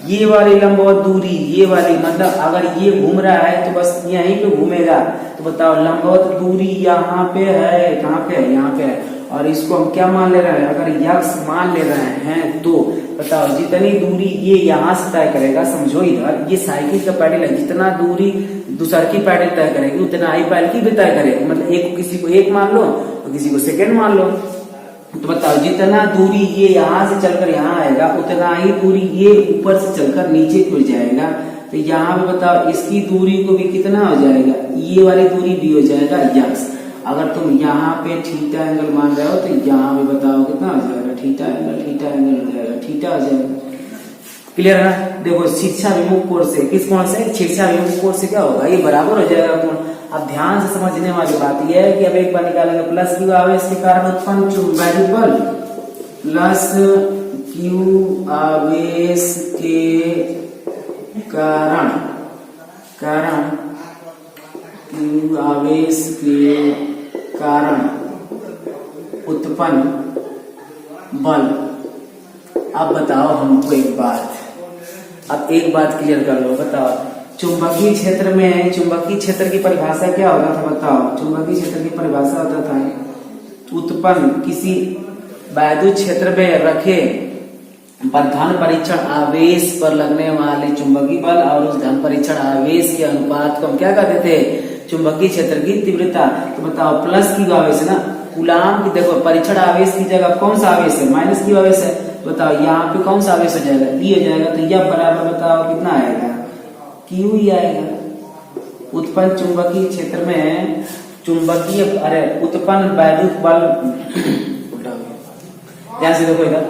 [SPEAKER 1] ये वाली लंबवत दूरी, ये वाली मतलब अगर ये घूम रहा है तो बस यहीं पे घूमेगा। तो बताओ लंबवत दूरी यहाँ पे है, कहाँ पे है, यहाँ पे है, और इसको हम क्या मान ले रहे हैं, अगर यक्स मान ले रहे हैं तो बताओ जितनी दूरी ये यहाँ से तय करेगा, समझो इधर ये साइकिल का पैडल है, जितना दूरी दूसर की पैडल तय करेगी उतना ही पैडल की भी तय करेगी, मतलब एक किसी को एक मान लो तो किसी को सेकेंड मान लो। तो बताओ जितना दूरी ये यहाँ से चलकर यहाँ आएगा उतना ही दूरी ये ऊपर से चलकर नीचे की ओर जाएगा। तो यहाँ पे बताओ इसकी दूरी को भी कितना हो जाएगा, ये वाली दूरी भी हो जाएगा यक्स। अगर तुम यहाँ पे थीटा एंगल मान रहे हो तो यहाँ पे बताओ कितना हो जाएगा, थीटा एंगल हो जाएगा, थीटा हो जाएगा। क्लियर है ना। देखो शिक्षा विमुख कोण से, किस कोण से, शिक्षा विमुख कोण से क्या होगा, ये बराबर हो जाएगा कोण। अब ध्यान से समझने वाली बात यह है कि अब एक बार निकालेंगे प्लस क्यू आवेश के कारण उत्पन्न वैद्युत बल, प्लस क्यू आवेश के कारण क्यू आवेश के कारण उत्पन्न बल। अब बताओ हमको एक बात, अब एक बात क्लियर कर लो। बताओ चुंबकीय क्षेत्र में, चुंबकीय क्षेत्र की परिभाषा क्या होता था, बताओ चुंबकीय क्षेत्र की परिभाषा होता था उत्पन्न किसी वैद्युत क्षेत्र में रखे पर धन परीक्षण आवेश पर लगने वाले चुंबकीय बल और उस धन परीक्षण आवेश के अनुपात को हम क्या कहते थे, चुंबकीय क्षेत्र की तीव्रता। तो बताओ प्लस क्यू आवेश है ना, कूलाम की देखो परीक्षण आवेश की जगह कौन सा आवेश है, माइनस क्यू आवेश है। बताओ यहाँ पे कौन सा आवेश हो जाएगा, ई हो जाएगा। तो यह बराबर बताओ कितना आएगा, क्यू ही आएगा। उत्पन्न चुंबकीय क्षेत्र में उत्पन्न वैद्युत बल ध्यान से देखो इधर,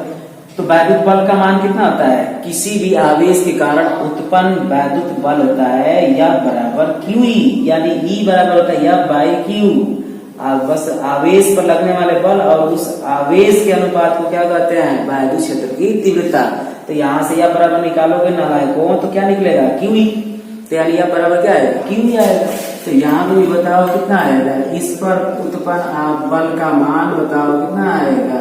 [SPEAKER 1] तो वैद्युत बल का मान कितना होता है, किसी भी आवेश के कारण उत्पन्न वैद्युत बल होता है या बराबर क्यू ई, यानी ई बराबर होता है या बाई क्यू। बस आवेश पर लगने वाले बल और उस आवेश के अनुपात को क्या कहते हैं, वैद्युत क्षेत्र की तीव्रता। तो यहाँ से यह बराबर निकालोगे नालायकों तो क्या निकलेगा, क्यू ई। तो यानी यह बराबर क्या आएगा, क्यू ई आएगा। तो यहाँ पे भी बताओ कितना आएगा, इस पर उत्पन्न बल का मान बताओ कितना आएगा,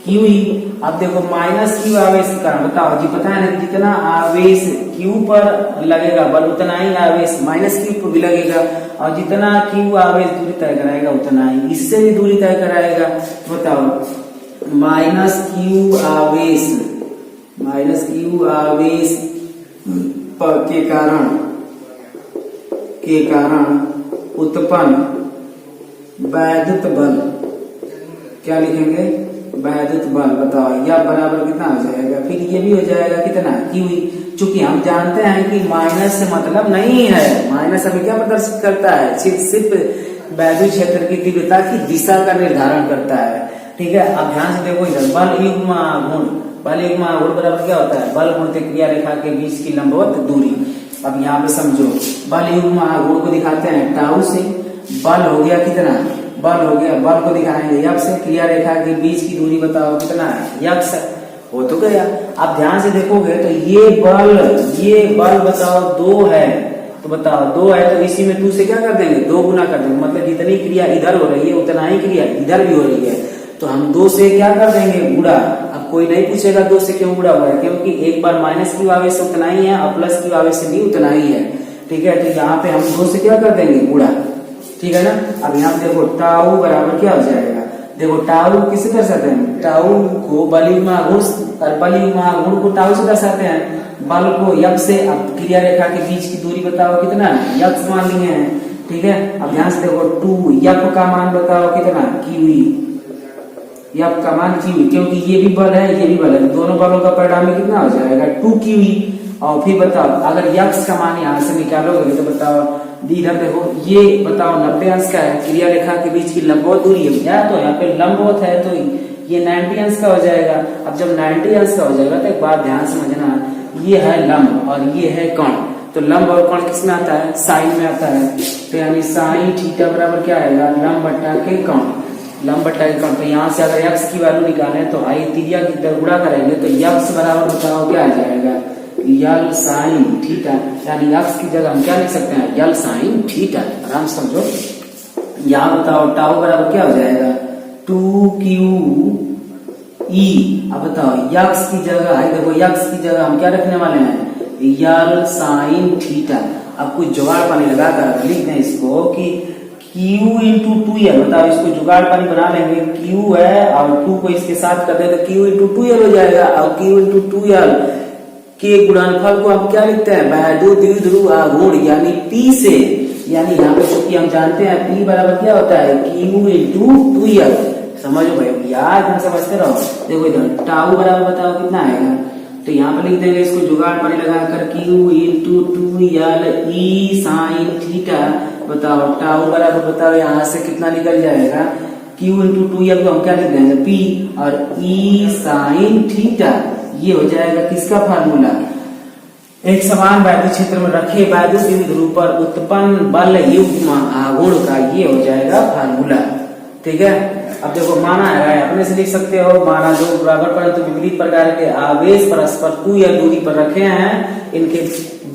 [SPEAKER 1] क्यू ई। अब देखो माइनस क्यू आवेश के कारण बताओ जी पता है ना, जितना आवेश क्यू पर लगेगा बल उतना ही आवेश माइनस क्यू पर भी लगेगा, और जितना क्यू आवेश दूरी तय कराएगा उतना ही इससे भी दूरी तय कराएगा। तो बताओ माइनस क्यू आवेश के कारण उत्पन्न वैद्युत बल, क्या लिखेंगे, वैद्युत बल। बताओ यह बराबर कितना हो जाएगा, फिर ये भी हो जाएगा कितना, क्यू ई। चूंकि हम जानते हैं कि माइनस से मतलब नहीं है, माइनस हमें क्या प्रदर्शित करता है, सिर्फ वैद्युत क्षेत्र की तीव्रता की दिशा का निर्धारण करता है। ठीक है। अब ध्यान से देखो इधर, बल युग्म आघूर्ण बराबर क्या होता है, बल गुणित क्रिया रेखा के बीच की लंबवत दूरी। अब यहाँ पे समझो, बल युग्म आघूर्ण को दिखाते हैं टाउ से, बल हो गया कितना, बल हो गया, बल को दिखाएंगे यक्स से, क्रिया रेखा के बीच की दूरी बताओ कितना है, यक्स हो तो गया। अब ध्यान से देखोगे तो ये बल बताओ 2 है, तो बताओ 2 है तो इसी में 2 से क्या कर देंगे, 2 गुना कर देंगे, मतलब जितनी क्रिया इधर हो रही है उतना ही क्रिया इधर भी हो रही है, तो हम 2 से क्या कर देंगे, गुणा। अब कोई नहीं पूछेगा 2 से क्यों गुणा हुआ है, क्योंकि एक बार माइनस क्यू आवेश उतना ही है और प्लस क्यू आवेश भी उतना ही है। ठीक है। तो यहाँ पे हम 2 से क्या कर देंगे, गुणा। ठीक है ना। अब यहाँ पे देखो टाउ बराबर क्या हो जाएगा, देखो टाउ किसे दर्शाते हैं, टाउ को बल युग्म आघूर्ण को टाउ से दर्शाते हैं, बल को यक्स से। अब क्रिया रेखा के बीच की दूरी बताओ कितना है, यक्स मान लिए हैं। ठीक है। अब ध्यान से देखो 2 यप का मान बताओ कितना, क्यू ई, यप का मान क्यू ई, क्योंकि ये भी बल है ये भी बल है, दोनों बलों का परिणाम कितना हो जाएगा, 2 क्यू ई। और फिर बताओ अगर यक्स का मान यहाँ से निकालोगे तो बताओ इधर देखो ये बताओ 90 अंश का है, क्रिया रेखा के बीच की लंबवत दूरी है भैया, तो यहाँ पे लंबवत है तो ये 90 अंश का हो जाएगा। अब जब 90 अंश का हो जाएगा तो एक बात ध्यान समझना, ये है लंब और ये है कोण, तो लंब और कोण किस में आता है, साइन में आता है। तो यानी साइन थीटा बराबर क्या आएगा, लंब बटा के कोण, लंब बटा के कोण। तो यहाँ से अगर x की वैल्यू निकालें तो आई त्रिज्या की तरह गुणा करेंगे तो x बराबर बताओ क्या आ जाएगा, यल साइन थीटा। यानी x की जगह हम क्या लिख सकते हैं, यल साइन थीटा। आराम समझो, यहाँ बताओ टाउ बराबर क्या हो जाएगा, 2q ई। अब बताओ यक्स की जगह है, देखो यक्स की जगह हम क्या रखने वाले हैं, यल साइन थीटा। अब कुछ जुगाड़ पानी लगा कर लिख दें इसको कि Q इंटू 2L, बताओ इसको जुगाड़ पानी बना लेंगे, Q है और 2 को इसके साथ कर दे तो Q इंटू 2L हो जाएगा। और Q इंटू 2L के गुणनफल को हम क्या लिखते हैं, वैद्युत द्विध्रुव आघूर्ण यानी P से। यानी यहाँ पे चूंकि हम जानते हैं P बराबर क्या होता है, Q इंटू 2L। समझो भाई यार, तुम समझते रहो। देखो इधर टाउ बराबर बताओ कितना आएगा, तो यहाँ पर लिख देंगे इसको जुगाड़ पानी लगाकर Q इंटू 2L ई साइन थीटा। बताओ टाउ बराबर बताओ यहाँ से कितना निकल जाएगा, Q इंटू 2L को हम क्या लिख देंगे P और ई साइन थीटा। ये हो जाएगा किसका फार्मूला, एक समान वैद्युत क्षेत्र में रखे वैद्युत द्विध्रुव पर उत्पन्न बल युग्म आघूर्ण का ये हो जाएगा फार्मूला। ठीक है, अब देखो माना है अपने से लिख सकते हो, माना दो बराबर परंतु विपरीत प्रकार के आवेश परस्पर 2L दूरी पर रखे हैं, इनके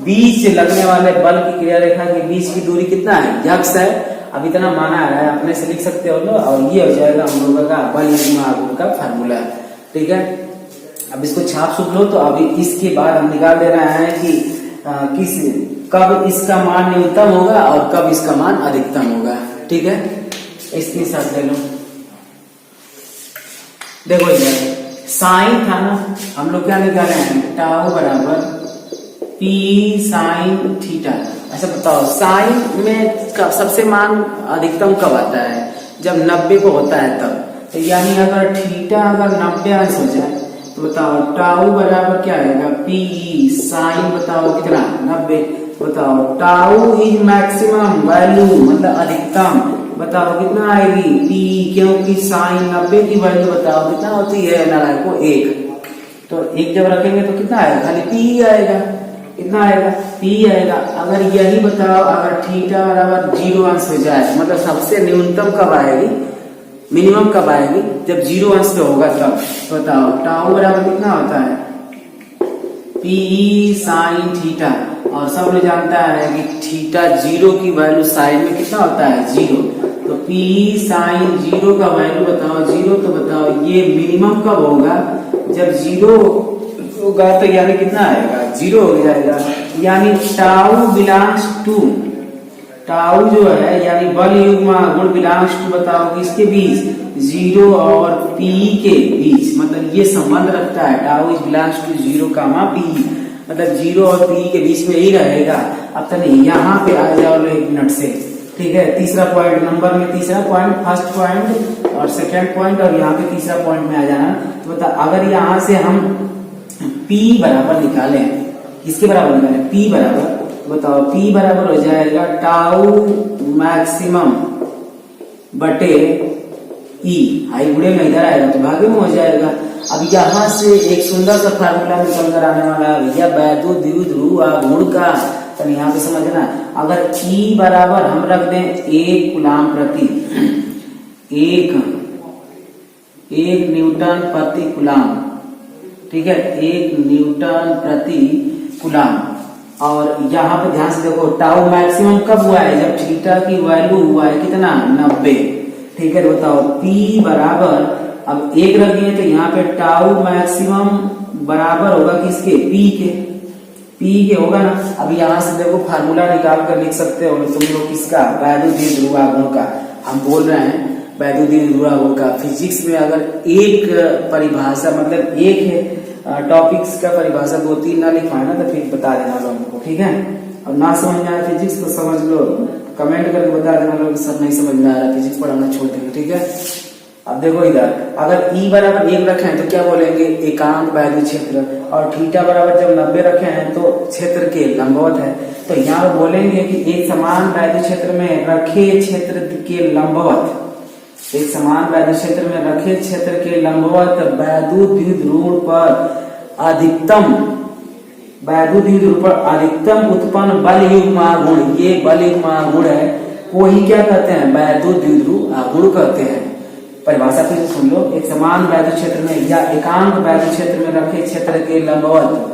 [SPEAKER 1] बीच लगने वाले बल की क्रिया रेखा के बीच की दूरी कितना है, x है। अब इतना माना है अपने से लिख सकते हो लो, और ये हो जाएगा हम लोगों का बल युग्म आघूर्ण का फार्मूला। ठीक है, अब इसको छाप सुन लो। तो अभी इसके बाद हम निकाल दे रहे हैं कि कब इसका मान न्यूनतम होगा और कब इसका मान अधिकतम होगा। ठीक है, इसके साथ ले लो। देखो इधर साइन था ना, हम लोग क्या निकाले हैं, टाउ बराबर P साइन थीटा। अच्छा बताओ साइन में सबसे मान अधिकतम कब आता है, जब 90 को होता है तब। तो यानी अगर थीटा अगर 90 अंश हो जाए तो बताओ टाउ बराबर क्या आएगा, P साइन बताओ कितना 90। बताओ टाउ इज मैक्सिमम वैल्यू मतलब अधिकतम, बताओ कितना आएगी P, क्योंकि साइन 90 की वैल्यू बताओ कितना होती है नारायण को 1। तो 1 जब रखेंगे तो कितना आएगा, खाली P आएगा। कितना आएगा, P आएगा। अगर यही बताओ अगर थीटा बराबर 0 अंश हो जाए, मतलब सबसे न्यूनतम कब आएगी, मिनिमम कब आएगी, जब 0 अंश पे होगा तब। बताओ टाउ बराबर कितना होता है, P साइन थीटा। और सब लोग जानता है कि थीटा 0 की वैल्यू साइन में कितना होता है 0। तो P साइन 0 का वैल्यू बताओ 0। तो बताओ ये मिनिमम कब होगा, जब 0 होगा तो यानी कितना आएगा 0 हो जाएगा। यानी टाउ बिलोंग्स टू, टाउ जो है यानी बल युग्म आघूर्ण बिलोंग्स टू बताओ किसके बीच, 0 और P के बीच। मतलब ये संबंध रखता है tau is belongs to 0 comma P, मतलब 0 और P के बीच में ही रहेगा। अब तो नहीं, यहाँ पे आ जाओ लो 1 मिनट से। ठीक है, तीसरा पॉइंट नंबर में, तीसरा पॉइंट, फर्स्ट पॉइंट और सेकंड पॉइंट, और यहाँ पे तीसरा पॉइंट में आ जाना। तो बता अगर यहाँ से हम P बराबर निकाले, किसके बराबर निकाले, P बराबर, बताओ P बराबर हो जाएगा टाउ मैक्सिमम बटे E। हाई बुढ़े में इधर आएगा तो भागे में हो जाएगा। अब यहाँ से एक सुंदर सा फार्मूला निकल कर आने वाला है भैया वैद्युत द्विध्रुव आघूर्ण का। तो यहाँ पे समझना, अगर E बराबर हम रख दें 1 कूलाम प्रति, 1 न्यूटन प्रति कूलाम। ठीक है, 1 न्यूटन प्रति कूलाम। और यहाँ पे ध्यान से देखो टाउ मैक्सिमम कब हुआ है, जब थीटा की वैल्यू हुआ है कितना 90। ठीक है, तो बताओ P बराबर, अब 1 रख दिए तो यहाँ पे टाउ मैक्सिमम बराबर होगा किसके, P के होगा ना। अब यहाँ से देखो फार्मूला निकाल कर लिख सकते हो तुम लोग किसका, वैद्युत द्विध्रुव आघूर्ण का। हम बोल रहे हैं वैद्युत द्विध्रुव आघूर्ण का। फिजिक्स में अगर एक परिभाषा मतलब एक है टॉपिक्स का परिभाषा 2-3 ना लिखवाए ना तो फिर बता देना लोगों को। ठीक है, और ना समझ में आया फिजिक्स तो समझ लो, कमेंट करके बता देना लोग सर नहीं समझ में आ रहा, फिजिक्स पढ़ाना छोड़ देंगे। ठीक है। अब देखो इधर अगर E बराबर 1 रखे हैं तो क्या बोलेंगे, एकांक वैद्युत क्षेत्र, और थीटा बराबर जब 90 रखे हैं तो क्षेत्र के लंबवत है। तो यहाँ बोलेंगे कि एक समान वैद्युत क्षेत्र में रखे क्षेत्र के लंबवत, एक समान वैद्युत क्षेत्र में रखे क्षेत्र के लंबवत वैद्युत द्विध्रुव पर अधिकतम उत्पन्न बल युग्म आघूर्ण, ये बल युग्म आघूर्ण है, वो ही क्या कहते हैं, वैद्युत द्विध्रुव आघूर्ण कहते हैं। परिभाषा फिर से सुन लो, एक समान वैद्युत क्षेत्र में या एकांक वैद्युत क्षेत्र में रखे क्षेत्र के लंबवत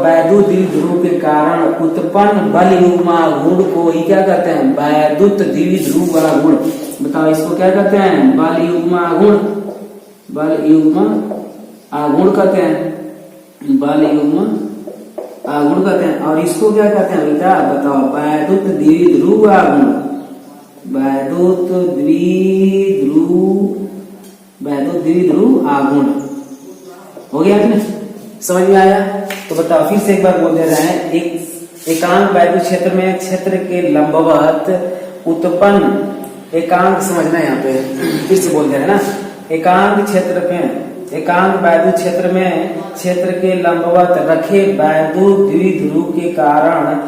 [SPEAKER 1] वैद्युत द्विध्रुव के कारण उत्पन्न बल युग्म आघूर्ण को ही क्या कहते हैं, वैद्युत द्विध्रुव आघूर्ण। बताओ इसको क्या कहते हैं, बल युग्म आघूर्ण, बल युग्म आघूर्ण कहते हैं, बल युग्म आघूर्ण कहते हैं। और इसको क्या कहते हैं बेटा, बताओ, वैद्युत द्विध्रुव आघूर्ण, वैद्युत द्विध्रुव आघूर्ण। हो गया कि नहीं, समझ में आया? तो बताओ फिर से एक बार बोल दे रहे हैं, एक एकांक वैद्युत क्षेत्र में क्षेत्र के लंबवत उत्पन्न, एकांक समझना है यहाँ पे, फिर से बोल दे रहे हैं ना, एकांक वैद्युत क्षेत्र में क्षेत्र के लंबवत रखे वैद्युत द्विध्रुव के कारण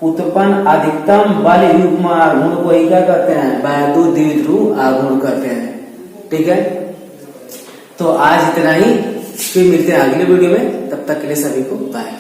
[SPEAKER 1] उत्पन्न अधिकतम बल युग्म आघूर्ण को ही क्या कहते हैं, वैद्युत द्विध्रुव आघूर्ण कहते हैं। ठीक है, तो आज इतना ही, फिर मिलते हैं अगले वीडियो में, तब तक के लिए सभी को बाय।